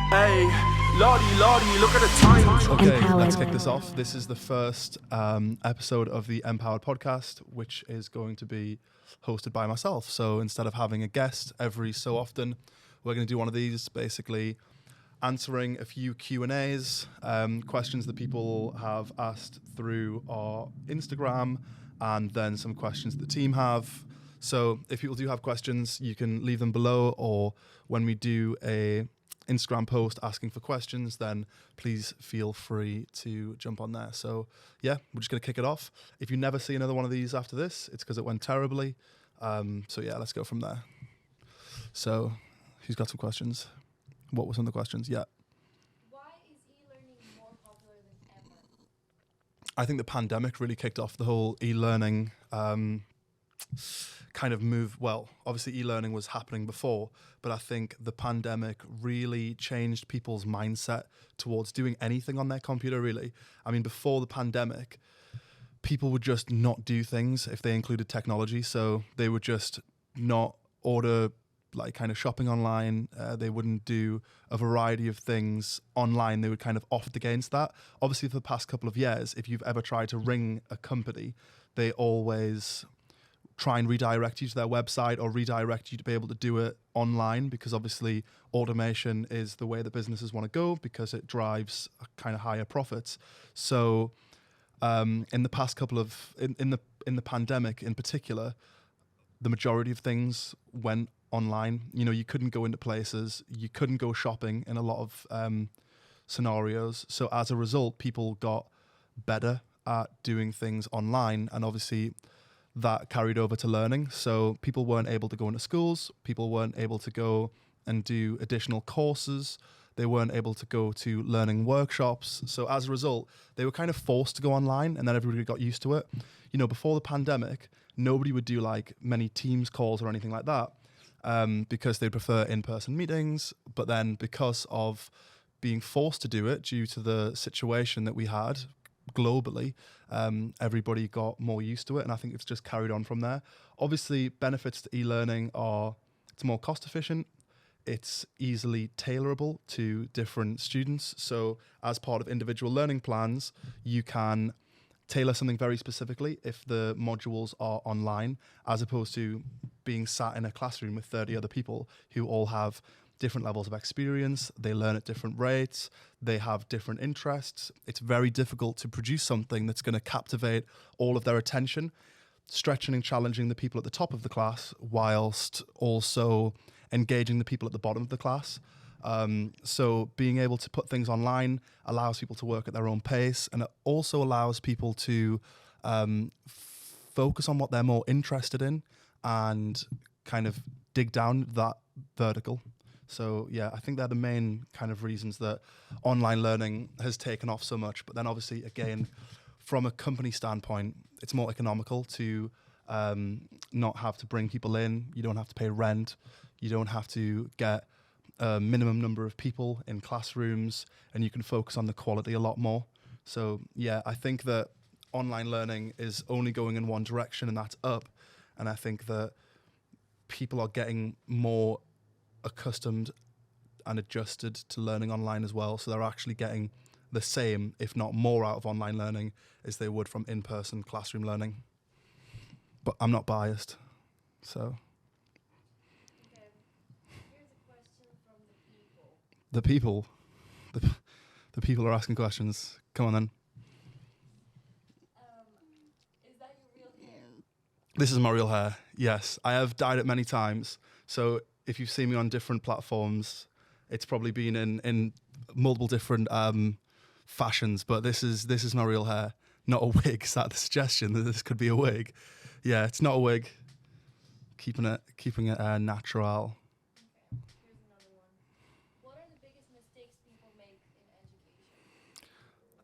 Hey, Lordy, look at the time. Okay, M-PWRD. let's kick this off. This is the first episode of the M-PWRD Podcast, which is going to be hosted by myself. So instead of having a guest every so often, we're going to do one of these, basically answering a few Q&As, questions that people have asked through our Instagram, and then some questions that the team have. So if people do have questions, you can leave them below, or when we do a Instagram post asking for questions, then please feel free to jump on there. So yeah, we're just going to kick it off. If you never see another one of these after this, it's because it went terribly. So yeah, let's go from there. So who's got some questions? What were some of the questions? Yeah. Why is e-learning more popular than ever? I think the pandemic really kicked off the whole e-learning kind of move. Well, obviously e-learning was happening before, but I think the pandemic really changed people's mindset towards doing anything on their computer, really. I mean, before the pandemic, people would just not do things if they included technology. So they would just not order like kind of shopping online. They wouldn't do a variety of things online. They would kind of opt against that. Obviously, for the past couple of years, if you've ever tried to ring a company, they always try and redirect you to their website or redirect you to be able to do it online, because obviously automation is the way that businesses want to go because it drives kind of higher profits. So in the past couple of in the pandemic in particular, the majority of things went online. You know, you couldn't go into places, you couldn't go shopping in a lot of scenarios. So as a result, people got better at doing things online, and obviously that carried over to learning. So people weren't able to go into schools, people weren't able to go and do additional courses, they weren't able to go to learning workshops. So as a result, they were kind of forced to go online, and then everybody got used to it. You know, before the pandemic, nobody would do like many Teams calls or anything like that because they prefer in-person meetings. But then because of being forced to do it due to the situation that we had globally, everybody got more used to it, and I think it's just carried on from there. Obviously, benefits to e-learning are it's more cost efficient, it's easily tailorable to different students. So as part of individual learning plans, you can tailor something very specifically if the modules are online, as opposed to being sat in a classroom with 30 other people who all have different levels of experience, they learn at different rates, they have different interests. It's very difficult to produce something that's going to captivate all of their attention, stretching and challenging the people at the top of the class whilst also engaging the people at the bottom of the class. So being able to put things online allows people to work at their own pace, and it also allows people to focus on what they're more interested in and kind of dig down that vertical. So yeah, I think they're the main kind of reasons that online learning has taken off so much. But then obviously, again, from a company standpoint, it's more economical to not have to bring people in. You don't have to pay rent. You don't have to get a minimum number of people in classrooms, and you can focus on the quality a lot more. So yeah, I think that online learning is only going in one direction, and that's up. And I think that people are getting more accustomed and adjusted to learning online as well. So they're actually getting the same, if not more, out of online learning as they would from in-person classroom learning. But I'm not biased, so. Okay. Here's a question from the people. The people are asking questions. Come on then. Is that your real hair? This is my real hair. Yes, I have dyed it many times. So if you've seen me on different platforms, it's probably been in multiple different fashions. But this is my real hair, not a wig. Is that the suggestion that this could be a wig? Yeah, it's not a wig. Keeping it natural. Okay. Here's another one. What are the biggest mistakes people make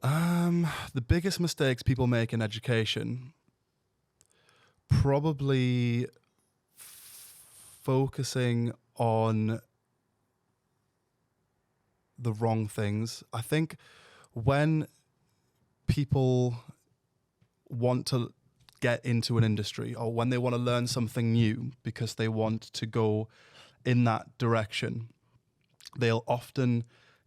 in education? The biggest mistakes people make in education, probably focusing on the wrong things. I think when people want to get into an industry, or when they want to learn something new because they want to go in that direction, they'll often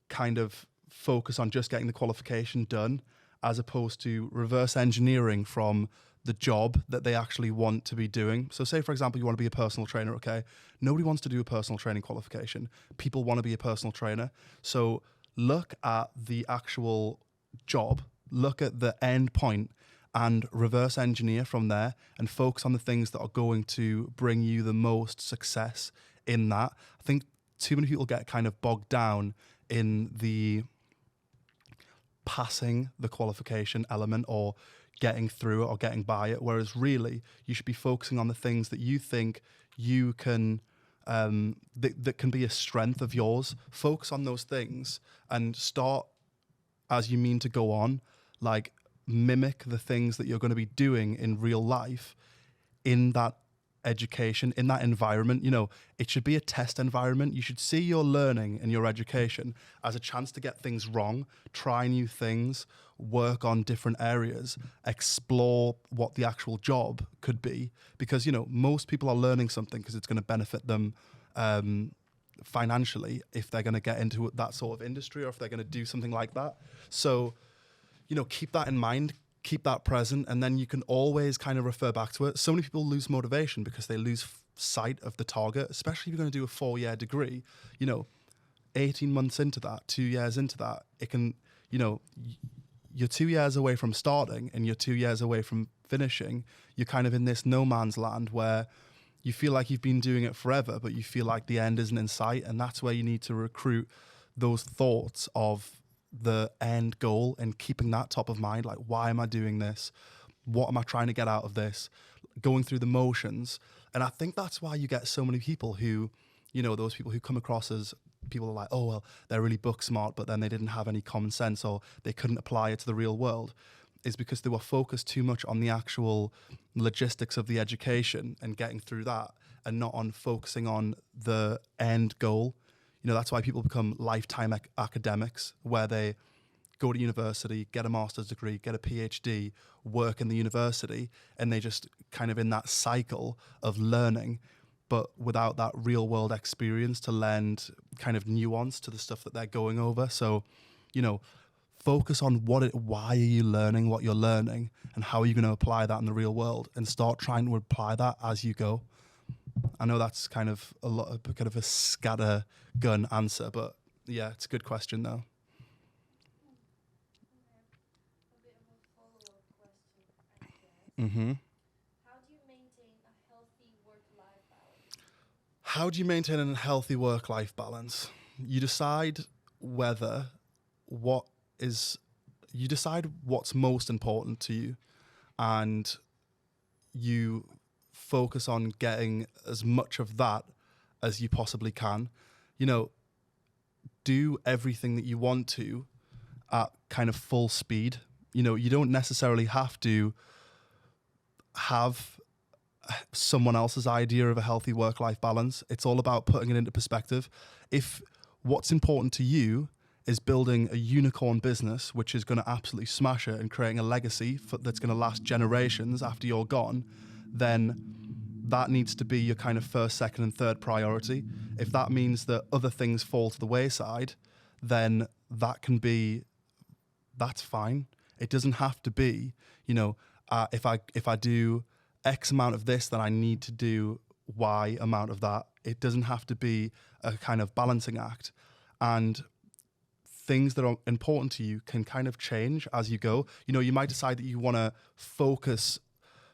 kind of focus on just getting the qualification done, as opposed to reverse engineering from the job that they actually want to be doing. So say, for example, you want to be a personal trainer, okay? Nobody wants to do a personal training qualification. People want to be a personal trainer. So look at the actual job, look at the end point, and reverse engineer from there and focus on the things that are going to bring you the most success in that. I think too many people get kind of bogged down in the passing the qualification element or getting through it or getting by it, whereas really you should be focusing on the things that you think you can that can be a strength of yours. Focus on those things and start, as you mean to go on, like mimic the things that you're going to be doing in real life in that education, in that environment. You know, it should be a test environment. You should see your learning and your education as a chance to get things wrong, try new things, work on different areas, explore what the actual job could be. Because, you know, most people are learning something because it's going to benefit them financially if they're going to get into that sort of industry or if they're going to do something like that. So, you know, keep that in mind, keep that present, and then you can always kind of refer back to it. So many people lose motivation because they lose sight of the target, especially if you're going to do a 4-year degree. You know, 18 months into that, 2 years into that, it can, you know, you're 2 years away from starting and you're 2 years away from finishing. You're kind of in this no man's land where you feel like you've been doing it forever, but you feel like the end isn't in sight. And that's where you need to recruit those thoughts of the end goal and keeping that top of mind. Like, why am I doing this? What am I trying to get out of this? Going through the motions. And I think that's why you get so many people who, you know, those people who come across as people are like, oh, well, they're really book smart, but then they didn't have any common sense or they couldn't apply it to the real world, is because they were focused too much on the actual logistics of the education and getting through that and not on focusing on the end goal. You know, that's why people become lifetime academics, where they go to university, get a master's degree, get a PhD, work in the university, and they just kind of in that cycle of learning, but without that real world experience to lend kind of nuance to the stuff that they're going over. So, you know, focus on why are you learning what you're learning and how are you going to apply that in the real world, and start trying to apply that as you go. I know that's kind of a scattergun answer, but yeah, it's a good question though. A bit of a follow-up question, I guess. Mm-hmm. How do you maintain a healthy work-life balance? How do you maintain a healthy work-life balance? You decide what's most important to you, and you focus on getting as much of that as you possibly can. You know, do everything that you want to at kind of full speed. You know, you don't necessarily have to have someone else's idea of a healthy work-life balance. It's all about putting it into perspective. If what's important to you is building a unicorn business, which is going to absolutely smash it and creating a legacy that's going to last generations after you're gone, then that needs to be your kind of first, second, and third priority. If that means that other things fall to the wayside, then that's fine. It doesn't have to be, you know, if I do X amount of this, then I need to do Y amount of that. It doesn't have to be a kind of balancing act. And things that are important to you can kind of change as you go. You know, you might decide that you want to focus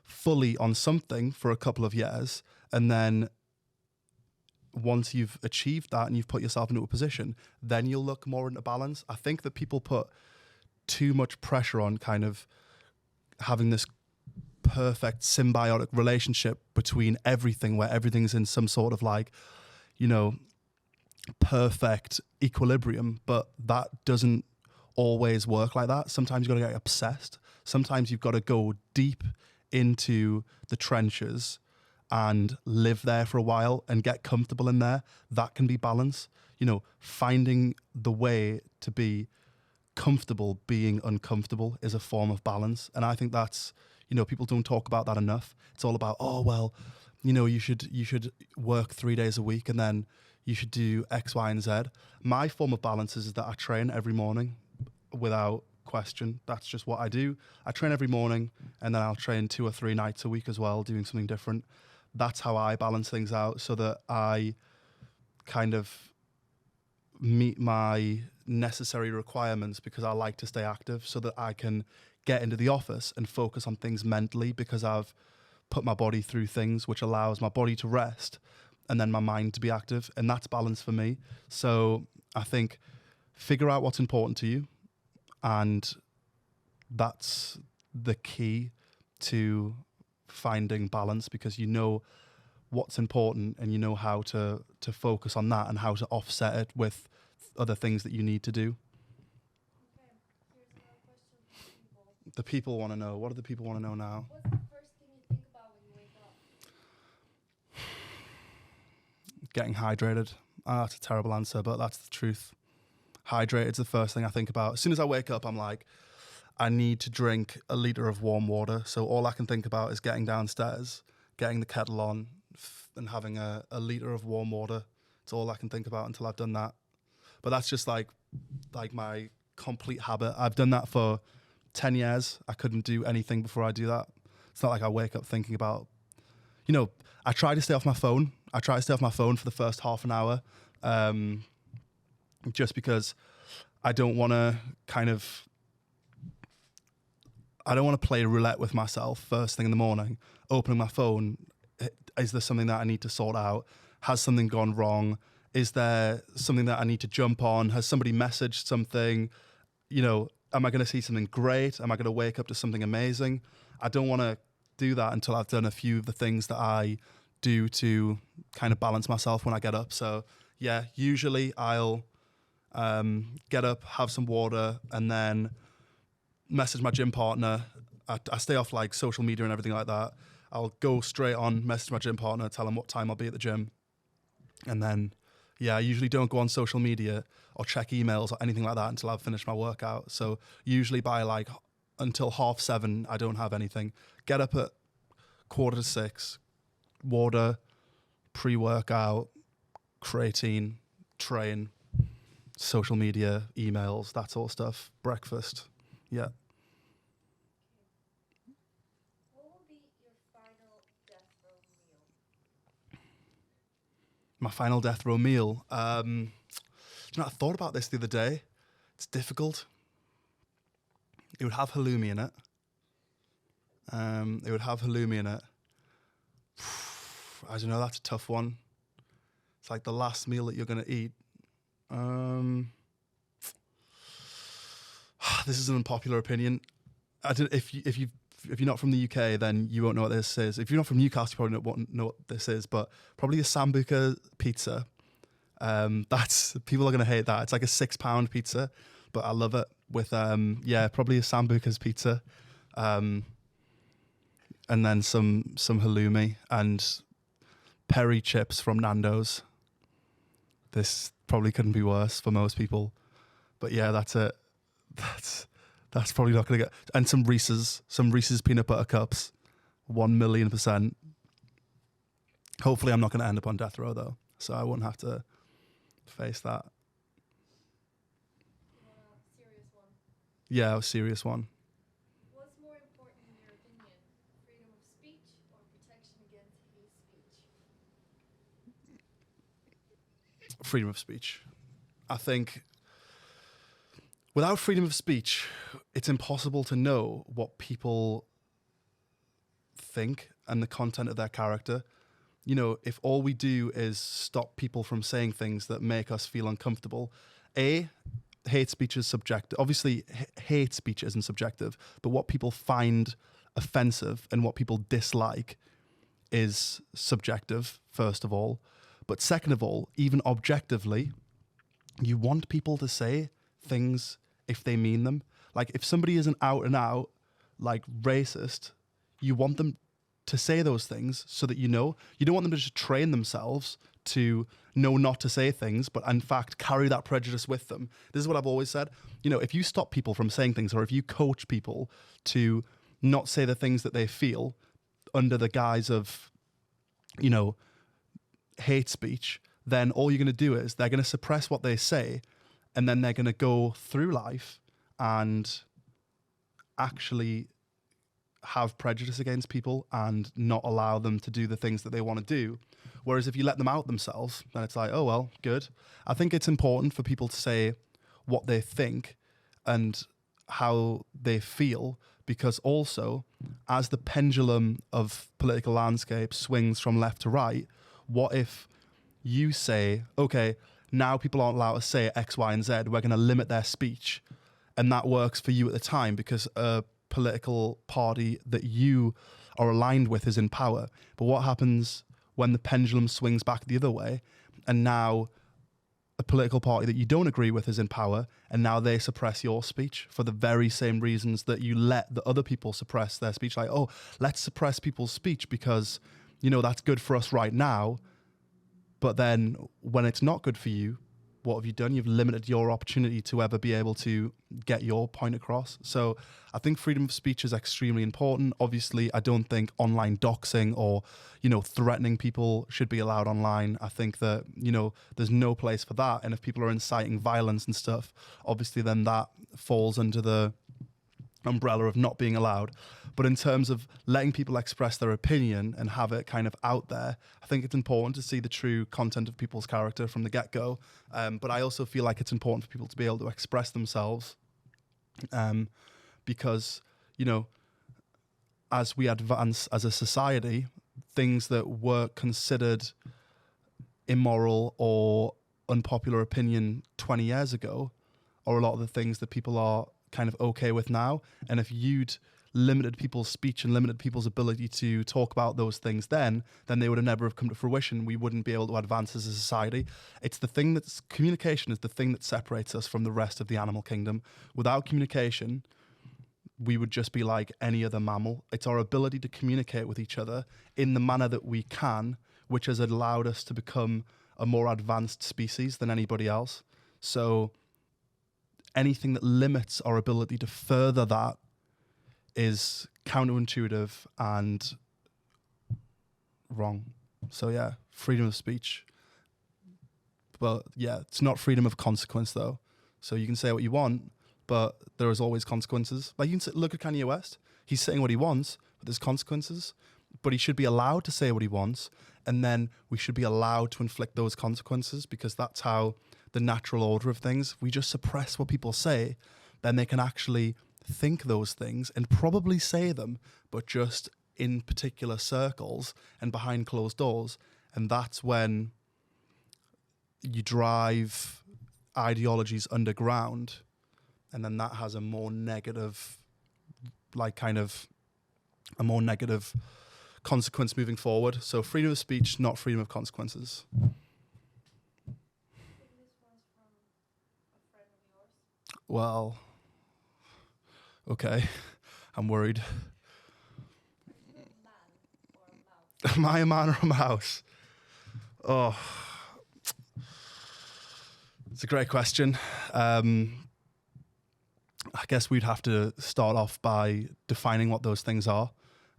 fully on something for a couple of years, and then once you've achieved that and you've put yourself into a position, then you'll look more into balance. I think that people put too much pressure on kind of having this perfect symbiotic relationship between everything, where everything's in some sort of like, you know, perfect equilibrium, but that doesn't always work like that. Sometimes you've got to get obsessed. Sometimes you've got to go deep into the trenches and live there for a while and get comfortable in there. That can be balance. You know, finding the way to be comfortable being uncomfortable is a form of balance. And I think that's, you know, people don't talk about that enough. It's all about, oh, well, you know, you should work 3 days a week and then, you should do X, Y, and Z. My form of balance is that I train every morning without question. That's just what I do. I train every morning, and then I'll train 2 or 3 nights a week as well, doing something different. That's how I balance things out, so that I kind of meet my necessary requirements, because I like to stay active, so that I can get into the office and focus on things mentally, because I've put my body through things which allows my body to rest and then my mind to be active. And that's balance for me. So I think figure out what's important to you, and that's the key to finding balance, because you know what's important and you know how to focus on that and how to offset it with other things that you need to do. Okay, here's another question from people. The people want to know. What do the people want to know now? What's the first thing you think about when you wake up? Getting hydrated. That's a terrible answer, but that's the truth. Hydrated's the first thing I think about. As soon as I wake up, I'm like, I need to drink a litre of warm water. So all I can think about is getting downstairs, getting the kettle on, and having a litre of warm water. It's all I can think about until I've done that. But that's just like my complete habit. I've done that for 10 years. I couldn't do anything before I do that. It's not like I wake up thinking about, I try to stay off my phone. I try to stay off my phone for the first half an hour, just because I don't want to play roulette with myself first thing in the morning, opening my phone. Is there something that I need to sort out? Has something gone wrong? Is there something that I need to jump on? Has somebody messaged something? Am I going to see something great? Am I going to wake up to something amazing? I don't want to do that until I've done a few of the things that I do to kind of balance myself when I get up. So yeah, usually I'll get up, have some water, and then message my gym partner. I stay off like social media and everything like that. I'll go straight on, message my gym partner, tell him what time I'll be at the gym. And then, yeah, I usually don't go on social media or check emails or anything like that until I've finished my workout. So usually by until 7:30, I don't have anything. Get up at 5:45, water, pre-workout, creatine, train, social media, emails, that sort of stuff, breakfast. Yeah. What will be your final death row meal? My final death row meal. I thought about this the other day. It's difficult. It would have halloumi in it. I don't know, that's a tough one. It's like the last meal that you're going to eat. This is an unpopular opinion. If you're not from the UK, then you won't know what this is. If you're not from Newcastle, you probably won't know what this is. But probably a Sambuca pizza. That's people are gonna hate that. It's like a £6 pizza, but I love it. With probably a Sambuca's pizza, and then some halloumi and peri chips from Nando's. This probably couldn't be worse for most people, but yeah, that's it. That's probably not gonna get. And some Reese's peanut butter cups, 1,000,000%. Hopefully, I'm not gonna end up on death row though, so I won't have to face that. Serious one. Yeah, a serious one. What's more important in your opinion? Freedom of speech or protection against hate speech? Freedom of speech. I think without freedom of speech, it's impossible to know what people think and the content of their character. If all we do is stop people from saying things that make us feel uncomfortable, hate speech is subjective. Obviously, hate speech isn't subjective, but what people find offensive and what people dislike is subjective, first of all. But second of all, even objectively, you want people to say things if they mean them. Like, if somebody is an out and out, racist, you want them to say those things so that you don't want them to just train themselves to know not to say things, but in fact carry that prejudice with them. This is what I've always said. If you stop people from saying things, or if you coach people to not say the things that they feel under the guise of, hate speech, then all you're going to do is they're going to suppress what they say, and then they're going to go through life and actually have prejudice against people and not allow them to do the things that they want to do. Whereas if you let them out themselves, then it's like, oh, well, good. I think it's important for people to say what they think and how they feel, because also as the pendulum of political landscape swings from left to right, what if you say, okay, now people aren't allowed to say X, Y, and Z, we're going to limit their speech. And that works for you at the time because a political party that you are aligned with is in power. But what happens when the pendulum swings back the other way, and now a political party that you don't agree with is in power, and now they suppress your speech for the very same reasons that you let the other people suppress their speech? Like, oh, let's suppress people's speech because, that's good for us right now. But then when it's not good for you, what have you done? You've limited your opportunity to ever be able to get your point across. So I think freedom of speech is extremely important. Obviously, I don't think online doxing or, threatening people should be allowed online. I think that, there's no place for that. And if people are inciting violence and stuff, obviously then that falls under the umbrella of not being allowed. But in terms of letting people express their opinion and have it kind of out there, I think it's important to see the true content of people's character from the get-go. But I also feel like it's important for people to be able to express themselves because, as we advance as a society, things that were considered immoral or unpopular opinion 20 years ago are a lot of the things that people are kind of okay with now. And if you'd limited people's speech and limited people's ability to talk about those things then they would have never have come to fruition. We wouldn't be able to advance as a society. Communication is the thing that separates us from the rest of the animal kingdom. Without communication, we would just be like any other mammal. It's our ability to communicate with each other in the manner that we can, which has allowed us to become a more advanced species than anybody else. So anything that limits our ability to further that is counterintuitive and wrong. So yeah, freedom of speech. But yeah, it's not freedom of consequence though. So you can say what you want, but there is always consequences. Like you can look at Kanye West. He's saying what he wants, but there's consequences. But he should be allowed to say what he wants, and then we should be allowed to inflict those consequences, because that's how the natural order of things. We just suppress what people say, then they can actually think those things and probably say them, but just in particular circles and behind closed doors. And that's when you drive ideologies underground, and then that has a more negative, consequence moving forward. So freedom of speech, not freedom of consequences. Well, okay, I'm worried. Am I a man or a mouse? Oh, it's a great question. I guess we'd have to start off by defining what those things are.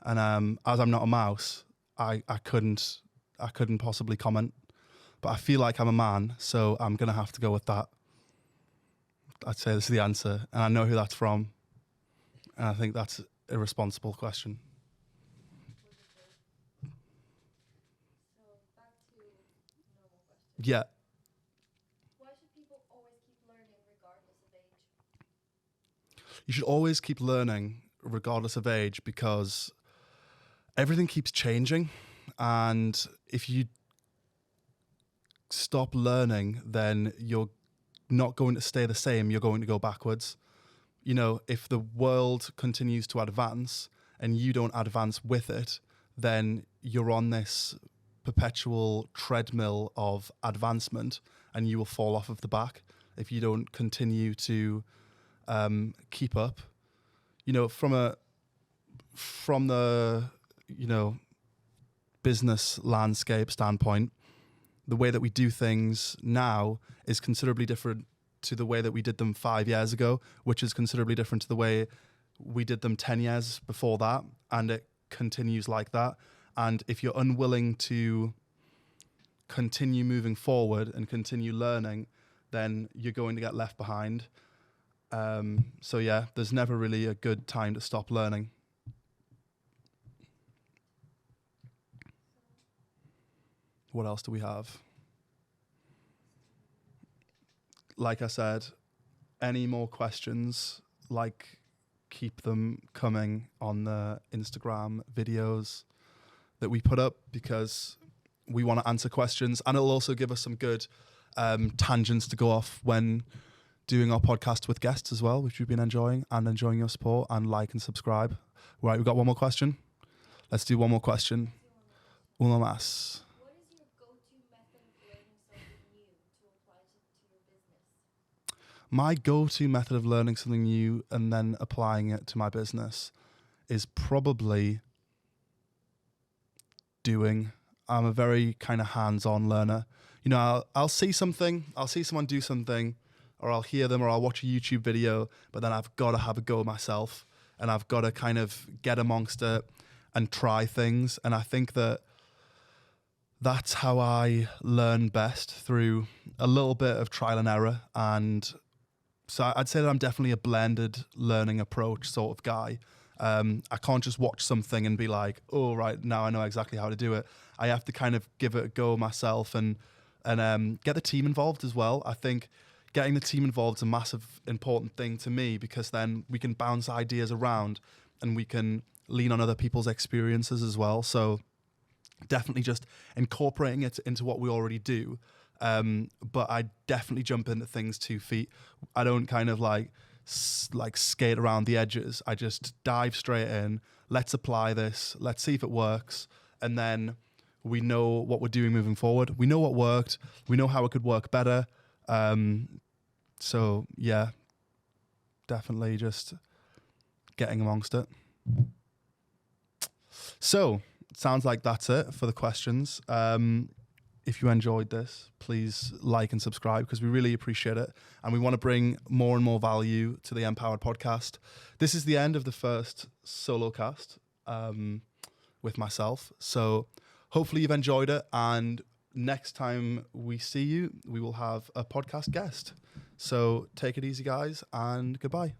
And as I'm not a mouse, I couldn't possibly comment. But I feel like I'm a man, so I'm going to have to go with that. I'd say this is the answer, and I know who that's from. And I think that's a responsible question. So back to normal questions. Yeah. Why should people always keep learning regardless of age? You should always keep learning regardless of age, because everything keeps changing. And if you stop learning, then you're not going to stay the same, you're going to go backwards. If the world continues to advance and you don't advance with it, then you're on this perpetual treadmill of advancement, and you will fall off of the back if you don't continue to keep up. From the business landscape standpoint, the way that we do things now is considerably different to the way that we did them 5 years ago, which is considerably different to the way we did them 10 years before that. And it continues like that. And if you're unwilling to continue moving forward and continue learning, then you're going to get left behind. So yeah, there's never really a good time to stop learning. What else do we have? Like I said, any more questions, keep them coming on the Instagram videos that we put up, because we want to answer questions, and it'll also give us some good tangents to go off when doing our podcast with guests as well, which we've been enjoying your support, and like and subscribe. Right, we've got one more question. Let's do one more question. Uno más. What is your go-to method of learning something new to apply to your business? My go-to method of learning something new and then applying it to my business is probably doing. I'm a very kind of hands-on learner. You know, I'll see something, I'll see someone do something, or I'll hear them, or I'll watch a YouTube video, but then I've got to have a go myself, and I've got to kind of get amongst it and try things. And I think that's how I learn best, through a little bit of trial and error. And so I'd say that I'm definitely a blended learning approach sort of guy. I can't just watch something and be like, oh, right, now I know exactly how to do it. I have to kind of give it a go myself and get the team involved as well. I think getting the team involved is a massive important thing to me, because then we can bounce ideas around and we can lean on other people's experiences as well. So definitely just incorporating it into what we already do. But I definitely jump into things 2 feet. I don't kind of like skate around the edges. I just dive straight in. Let's apply this. Let's see if it works. And then we know what we're doing moving forward. We know what worked. We know how it could work better. So yeah, definitely just getting amongst it. So it sounds like that's it for the questions. If you enjoyed this, please like and subscribe, because we really appreciate it. And we want to bring more and more value to the M-PWRD Podcast. This is the end of the first solo cast with myself. So hopefully you've enjoyed it. And next time we see you, we will have a podcast guest. So take it easy, guys, and goodbye.